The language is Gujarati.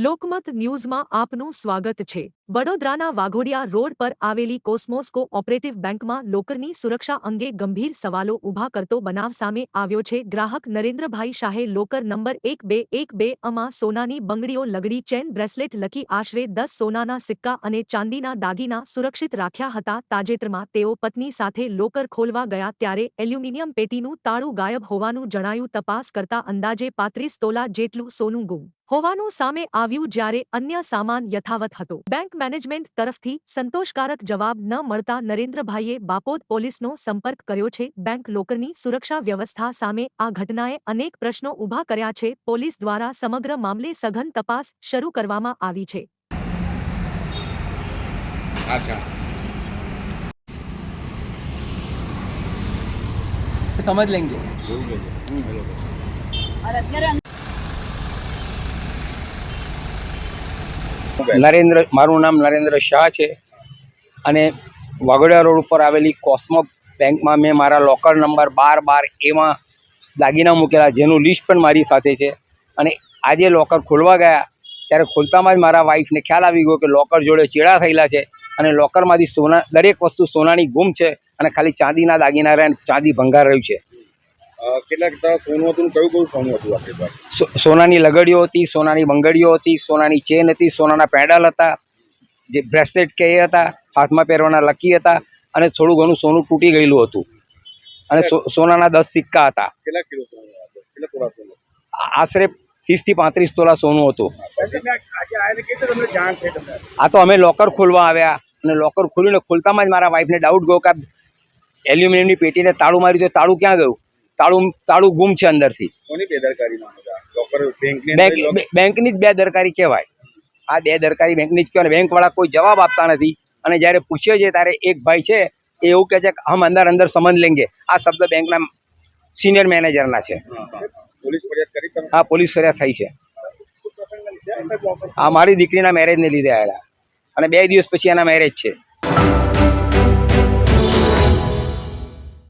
લોકમત ન્યૂઝમાં આપનું સ્વાગત છે। વડોદરાના વાઘોડિયા રોડ પર આવેલી કોસ્મોસ કોઓપરેટિવ બેંકમાં લોકરની સુરક્ષા અંગે ગંભીર સવાલો ઊભા કરતો બનાવ સામે આવ્યો છે। ગ્રાહક નરેન્દ્રભાઈ શાહે લોકર નંબર 1212 માં સોનાની બંગડીઓ, લગડી, ચેન, બ્રેસલેટ લખી આશરે 10 સોનાના સિક્કા અને ચાંદીના દાગીના સુરક્ષિત રાખ્યા હતા। તાજેતરમાં તેઓ પત્ની સાથે લોકર ખોલવા ગયા ત્યારે એલ્યુમિનિયમ પેટીનું તાળું ગાયબ હોવાનું જણાયું। તપાસ કરતા અંદાજે 35 તોલા જેટલું સોનું ગુમ હોવાનું સામે આવ્યું, જ્યારે અન્ય સામાન યથાવત હતો। બેંક મેનેજમેન્ટ તરફથી સંતોષકારક જવાબ ન મળતા નરેન્દ્રભાઈએ બાપોદ પોલીસનો સંપર્ક કર્યો છે। બેંક લોકરની સુરક્ષા વ્યવસ્થા સામે આ ઘટનાએ અનેક પ્રશ્નો ઊભા કર્યા છે। પોલીસ દ્વારા સમગ્ર મામલે સઘન તપાસ શરૂ કરવામાં આવી છે। समझ लेंगे। મારું નામ નરેન્દ્ર શાહ છે અને વાઘોડિયા રોડ ઉપર આવેલી કોસ્મો બેંકમાં મેં મારા લોકર નંબર 1212 માં દાગીના મૂકેલા, જેનું લિસ્ટ પણ મારી સાથે છે। અને આજે લોકર ખોલવા ગયા ત્યારે ખોલતામાં જ મારા વાઈફને ખ્યાલ આવી ગયો કે લોકર જોડે ચેડા થયેલા છે અને લોકરમાંથી સોના, દરેક વસ્તુ સોનાની ગુમ છે અને ખાલી ચાંદીના દાગીના રહ્યા, ચાંદી ભંગાર રહ્યું છે। કેટલાક સોનું હતું? કયું સોનું હતું આપણી પાસે? સોનાની લગડીઓ હતી, સોનાની બંગડીઓ હતી, સોનાની ચેન હતી, સોનાના પેડલ હતા, જે બ્રેસલેટ કે એ હતા, હાથમાં પહેરવાના લકી હતા અને થોડું ઘણું સોનું તૂટી ગયેલું હતું અને સોનાના 10 સિક્કા હતા। કેટલા કિલો સોનું હતું? કેટલા તોલા સોનું? આશરે 30 થી 35 તોલા સોનું હતું। આ તો અમે લોકર ખોલવા આવ્યા અને લોકર ખોલીને ખોલતામાં જ મારા વાઈફને ડાઉટ ગયો કે એલ્યુમિનિયમની પેટીને તાળું માર્યું તો તાળું ક્યાં ગયું? તાળું ગુમ છે અંદરથી। કોની બેદરકારી લોકર? બેંકની જ બેદરકારી કહેવાય। આ બેદરકારી બેંકની જ કહેવાય। બેંકવાળા કોઈ જવાબ આપતા નથી અને જ્યારે પૂછીએ છીએ ત્યારે એક ભાઈ છે એ એવું કહે છે કે હમ અંદર સમજ લેંગે। આ શબ્દ બેંકના સિનિયર મેનેજરના છે। પોલીસ ફરિયાદ કરી તમે? હા, પોલીસ ફરિયાદ થઈ છે। આ મારી દીકરીના મેરેજને લીધે આવેલા અને 2 દિવસ પછી એના મેરેજ છે।